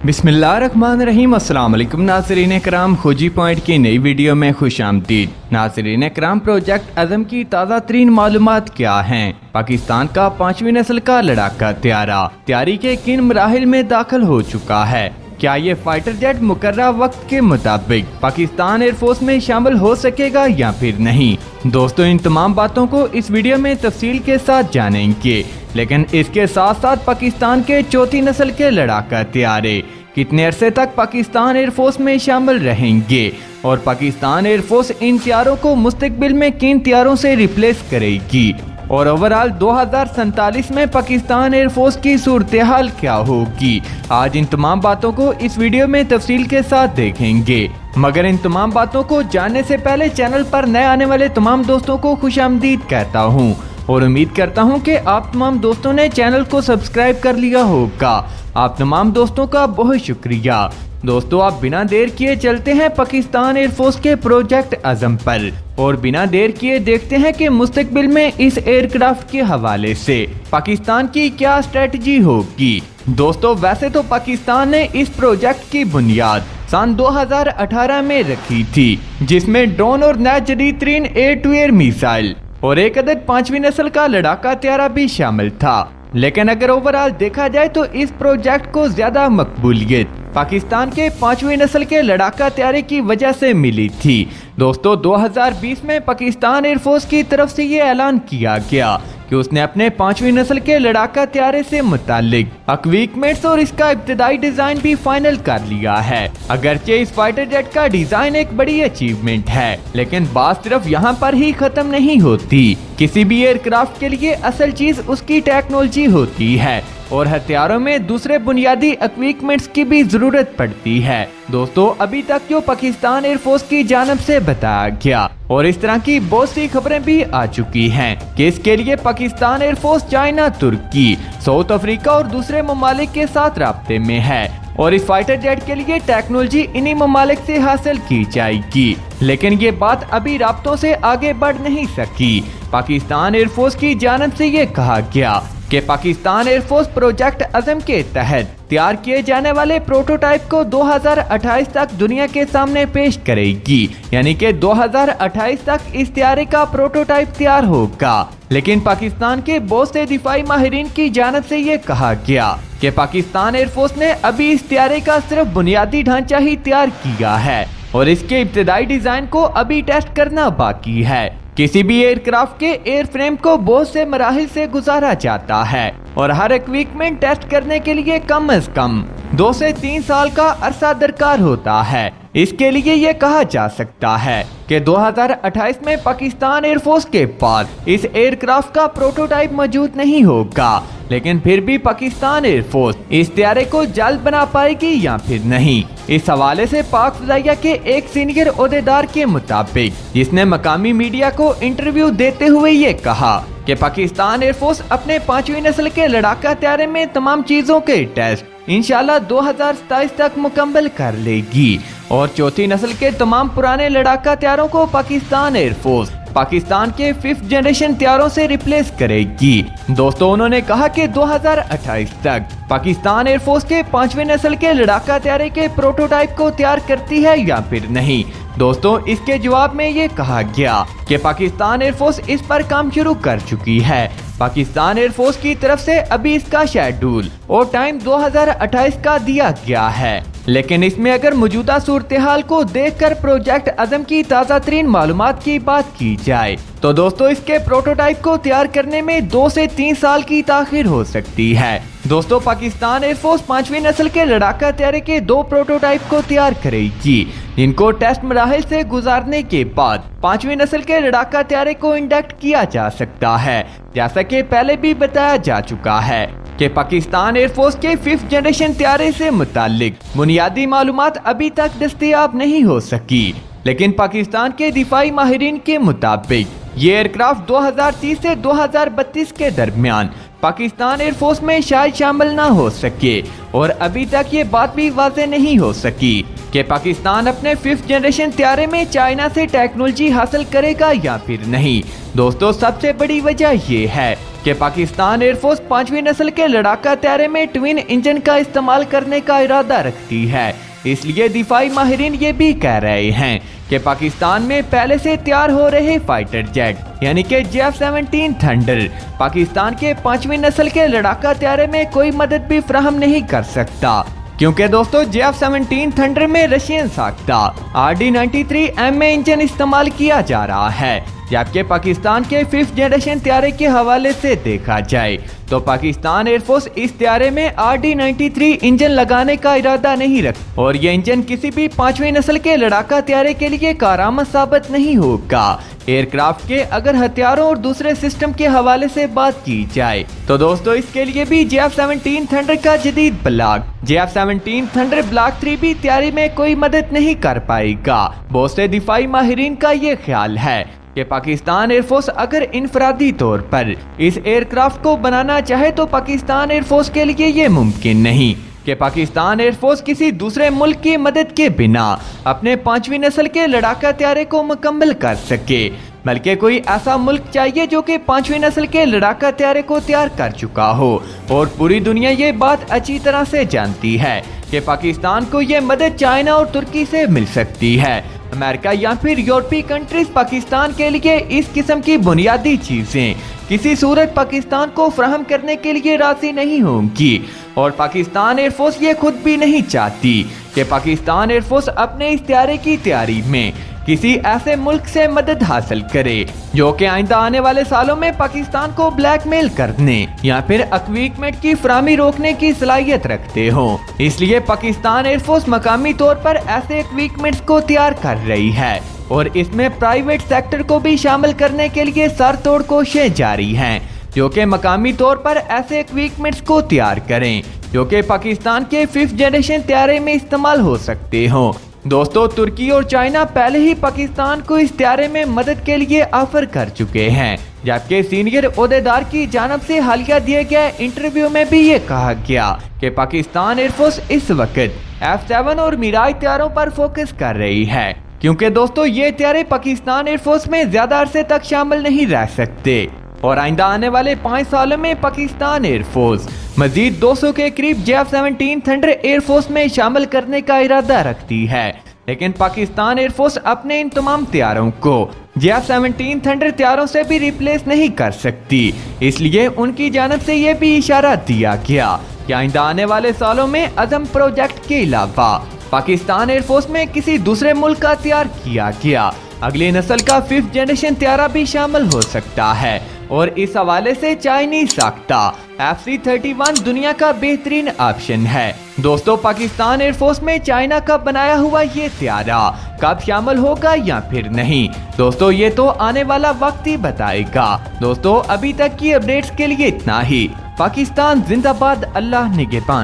बिस्मिल्लाहिर्रहमानिर्रहीम। अस्सलाम वालेकुम नाज़रीन कराम, खोजी पॉइंट की नई वीडियो में खुश आमदीद। नाज़रीन कराम, प्रोजेक्ट अज़म की ताज़ा तरीन मालूमात क्या हैं? पाकिस्तान का 5वीं नस्ल का लड़ाका तैयारी के किन मराहिल में दाखिल हो चुका है? क्या ये फाइटर जेट मुकर्रर वक्त के मुताबिक पाकिस्तान एयरफोर्स में शामिल हो सकेगा या फिर नहीं? दोस्तों, इन तमाम बातों को इस वीडियो में तफसील के साथ जानेंगे। लेकिन इसके साथ साथ पाकिस्तान के चौथी नस्ल के लड़ाका तैयारे कितने अरसे तक पाकिस्तान एयरफोर्स में शामिल रहेंगे और पाकिस्तान एयरफोर्स इन तैयारों को मुस्तकबिल में किन तैयारों से रिप्लेस करेगी और ओवरऑल 2047 में पाकिस्तान एयरफोर्स की सूरत हाल क्या होगी? आज इन तमाम बातों को इस वीडियो में तफसील के साथ देखेंगे। मगर इन तमाम बातों को जानने से पहले चैनल पर नए आने वाले तमाम दोस्तों को खुशामदीद कहता हूँ और उम्मीद करता हूँ कि आप तमाम दोस्तों ने चैनल को सब्सक्राइब कर लिया होगा। आप तमाम दोस्तों का बहुत शुक्रिया। दोस्तों, आप बिना देर किए चलते हैं पाकिस्तान एयरफोर्स के प्रोजेक्ट अज़म पर और बिना देर किए देखते हैं कि मुस्तकबिल में इस एयरक्राफ्ट के हवाले से पाकिस्तान की क्या स्ट्रेटजी होगी। दोस्तों, वैसे तो पाकिस्तान ने इस प्रोजेक्ट की बुनियाद सन 2018 में रखी थी, जिसमें ड्रोन और नए जदीद तरीन एयर टू एयर मिसाइल और एक अदद 5वीं नस्ल का लड़ाका तैयारा भी शामिल था। लेकिन अगर ओवरऑल देखा जाए तो इस प्रोजेक्ट को ज्यादा मकबूलियत पाकिस्तान के 5वीं नस्ल के लड़ाका तैयारे की वजह से मिली थी। दोस्तों, 2020 में पाकिस्तान एयरफोर्स की तरफ से ये ऐलान किया गया कि उसने अपने 5वीं नस्ल के लड़ाका तैयारे से मुतालिक इक्विपमेंट्स और इसका इब्तदाई डिजाइन भी फाइनल कर लिया है। अगरचे इस फाइटर जेट का डिजाइन एक बड़ी अचीवमेंट है, लेकिन बात सिर्फ यहाँ पर ही खत्म नहीं होती। किसी भी एयरक्राफ्ट के लिए असल चीज उसकी टेक्नोलॉजी होती है और हथियारों में दूसरे बुनियादी इक्विपमेंट्स की भी जरूरत पड़ती है। दोस्तों, अभी तक जो पाकिस्तान एयरफोर्स की जानब से बताया गया और इस तरह की बहुत सी खबरें भी आ चुकी हैं कि इसके लिए पाकिस्तान एयरफोर्स चाइना, तुर्की, साउथ अफ्रीका और दूसरे ममालिक के साथ राब्ते में है और इस फाइटर जेट के लिए टेक्नोलॉजी इन्हीं ममालिक से हासिल की जाएगी। लेकिन ये बात अभी राब्तों से आगे बढ़ नहीं सकी। पाकिस्तान एयरफोर्स की जानब से ये कहा गया कि पाकिस्तान एयरफोर्स प्रोजेक्ट अज़म के तहत तैयार किए जाने वाले प्रोटोटाइप को 2028 तक दुनिया के सामने पेश करेगी, यानी कि 2028 तक इस तैयारे का प्रोटोटाइप तैयार होगा। लेकिन पाकिस्तान के बहुत से दिफाई माहिरीन की जानब से ये कहा गया कि पाकिस्तान एयरफोर्स ने अभी इस तैयारे का सिर्फ बुनियादी ढांचा ही तैयार किया है और इसके इब्तदाई डिजाइन को अभी टेस्ट करना बाकी है। किसी भी एयरक्राफ्ट के एयर फ्रेम को बहुत से मराहिल से गुजारा जाता है और हर इक्विपमेंट टेस्ट करने के लिए कम से कम 2 से 3 साल का अरसा दरकार होता है। इसके लिए ये कहा जा सकता है कि 2028 में पाकिस्तान एयरफोर्स के पास इस एयरक्राफ्ट का प्रोटोटाइप मौजूद नहीं होगा, लेकिन फिर भी पाकिस्तान एयरफोर्स इस तैयारे को जल्द बना पाएगी या फिर नहीं। इस हवाले से पाक फ़ज़ाइया के एक सीनियर ओहदेदार के मुताबिक, जिसने मकामी मीडिया को इंटरव्यू देते हुए ये कहा कि पाकिस्तान एयरफोर्स अपने 5वीं नस्ल के लड़ाका तैयारे में तमाम चीजों के टेस्ट इंशाल्लाह 2027 तक मुकम्मल कर लेगी और चौथी नस्ल के तमाम पुराने लड़ाका तैयारों को पाकिस्तान एयरफोर्स पाकिस्तान के 5th जनरेशन तैयारों से रिप्लेस करेगी। दोस्तों, उन्होंने कहा कि 2028 तक पाकिस्तान एयरफोर्स के 5वीं नस्ल के लड़ाका तैयारे के प्रोटोटाइप को तैयार करती है या फिर नहीं। दोस्तों, इसके जवाब में ये कहा गया कि पाकिस्तान एयरफोर्स इस पर काम शुरू कर चुकी है। पाकिस्तान एयरफोर्स की तरफ से अभी इसका शेड्यूल और टाइम 2028 का दिया गया है, लेकिन इसमें अगर मौजूदा सूरत हाल को देखकर प्रोजेक्ट अज़म की ताज़ा तरीन मालूमात की बात की जाए तो दोस्तों, इसके प्रोटोटाइप को तैयार करने में 2 से 3 साल की ताखीर हो सकती है। दोस्तों, पाकिस्तान एयरफोर्स 5वीं नस्ल के लड़ाका तैयारे के 2 प्रोटोटाइप को तैयार करेगी, जिनको टेस्ट मराहिल से गुजारने के बाद 5वीं नस्ल के लड़ाका तैयारे को इंडक्ट किया जा सकता है। जैसा कि पहले भी बताया जा चुका है कि पाकिस्तान एयरफोर्स के 5th जनरेशन तैयारे से मुतालिक बुनियादी मालूमात अभी तक दस्तयाब नहीं हो सकी, लेकिन पाकिस्तान के दिफाई माहिरीन के मुताबिक ये एयरक्राफ्ट 2030 से 2032 के दरमियान पाकिस्तान एयरफोर्स में शायद शामिल ना हो सके और अभी तक ये बात भी वाज़ेह नहीं हो सकी کہ پاکستان اپنے 5th جنریشن طیارے میں چائنا سے ٹیکنالوجی حاصل کرے گا یا پھر نہیں۔ دوستو سب سے بڑی وجہ یہ ہے کہ پاکستان ایئر فورس 5ویں نسل کے لڑاکا طیارے میں ٹوین انجن کا استعمال کرنے کا ارادہ رکھتی ہے۔ اس لیے دفاعی ماہرین یہ بھی کہہ رہے ہیں کہ پاکستان میں پہلے سے تیار ہو رہے فائٹر جیٹ یعنی کہ JF-17 تھنڈر پاکستان کے 5ویں نسل کے لڑاکا طیارے میں کوئی مدد بھی فراہم نہیں کر سکتا، کیونکہ دوستو JF-17 تھنڈر میں رشین ساختہ RD-93M انجن استعمال کیا جا رہا ہے، جبکہ پاکستان کے 5th جنریشن طیارے کے حوالے سے دیکھا جائے تو پاکستان ایئر فورس اس طیارے میں RD-93 انجن لگانے کا ارادہ نہیں رکھتا اور یہ انجن کسی بھی 5ویں نسل کے لڑاکا طیارے کے لیے کارآمد ثابت نہیں ہوگا۔ ایئر کرافٹ کے اگر ہتھیاروں اور دوسرے سسٹم کے حوالے سے بات کی جائے تو دوستو اس کے لیے بھی JF-17 تھنڈر کا جدید بلاک JF-17 تھنڈر بلاک 3 بھی تیاری میں کوئی مدد نہیں کر پائے گا۔ بہت سے دفاعی ماہرین کا یہ خیال ہے کہ پاکستان ایئر فورس اگر انفرادی طور پر اس ایئر کرافٹ کو بنانا چاہے تو پاکستان ایئر فورس کے لیے یہ ممکن نہیں کہ پاکستان ایئر فورس کسی دوسرے ملک کی مدد کے بنا اپنے 5ویں نسل کے لڑاکا طیارے کو مکمل کر سکے، بلکہ کوئی ایسا ملک چاہیے جو کہ 5ویں نسل کے لڑاکا طیارے کو تیار کر چکا ہو۔ اور پوری دنیا یہ بات اچھی طرح سے جانتی ہے کہ پاکستان کو یہ مدد چائنا اور ترکی سے مل سکتی ہے۔ امریکہ یا پھر یورپی کنٹریز پاکستان کے لیے اس قسم کی بنیادی چیزیں کسی صورت پاکستان کو فراہم کرنے کے لیے راضی نہیں ہوں گی، اور پاکستان ایئر فورس یہ خود بھی نہیں چاہتی کہ پاکستان ایئر فورس اپنے اس طیارے کی تیاری میں کسی ایسے ملک سے مدد حاصل کرے جو کہ آئندہ آنے والے سالوں میں پاکستان کو بلیک میل کرنے یا پھر اکوپمنٹ کی فراہمی روکنے کی صلاحیت رکھتے ہوں۔ اس لیے پاکستان ایئر فورس مقامی طور پر ایسے اکوپمنٹس کو تیار کر رہی ہے اور اس میں پرائیویٹ سیکٹر کو بھی شامل کرنے کے لیے سر توڑ کوششیں جاری ہیں جو کہ مقامی طور پر ایسے اکوپمنٹس کو تیار کریں جو کہ پاکستان کے 5th جنریشن طیارے میں استعمال ہو سکتے ہوں۔ دوستو ترکی اور چائنا پہلے ہی پاکستان کو اس طیارے میں مدد کے لیے آفر کر چکے ہیں، جبکہ سینئر عہدیدار کی جانب سے حالیہ دیے گئے انٹرویو میں بھی یہ کہا گیا کہ پاکستان ایئر فورس اس وقت F-7 اور میراج طیاروں پر فوکس کر رہی ہے، کیونکہ دوستو یہ طیارے پاکستان ایئر فورس میں زیادہ عرصے تک شامل نہیں رہ سکتے اور آئندہ آنے والے 5 سالوں میں پاکستان ایئر فورس مزید 200 کے قریب JF-17 تھنڈر ایئر فورس میں شامل کرنے کا ارادہ رکھتی ہے، لیکن پاکستان ایئر فورس اپنے ان تمام طیاروں کو JF-17 تھنڈر طیاروں سے بھی ریپلیس نہیں کر سکتی۔ اس لیے ان کی جانب سے یہ بھی اشارہ دیا گیا کہ آئندہ آنے والے سالوں میں عزم پروجیکٹ کے علاوہ پاکستان ایئر فورس میں کسی دوسرے ملک کا تیار کیا گیا اگلی نسل کا 5th جنریشن طیارہ بھی شامل ہو سکتا ہے، اور اس حوالے سے چائنیز ساختہ FC-31 دنیا کا بہترین آپشن ہے۔ دوستو پاکستان ایئر فورس میں چائنا کا بنایا ہوا یہ طیارہ کب شامل ہوگا یا پھر نہیں، دوستو یہ تو آنے والا وقت ہی بتائے گا۔ دوستو ابھی تک کی اپڈیٹس کے لیے اتنا ہی۔ پاکستان زندہ باد، اللہ نگہبان۔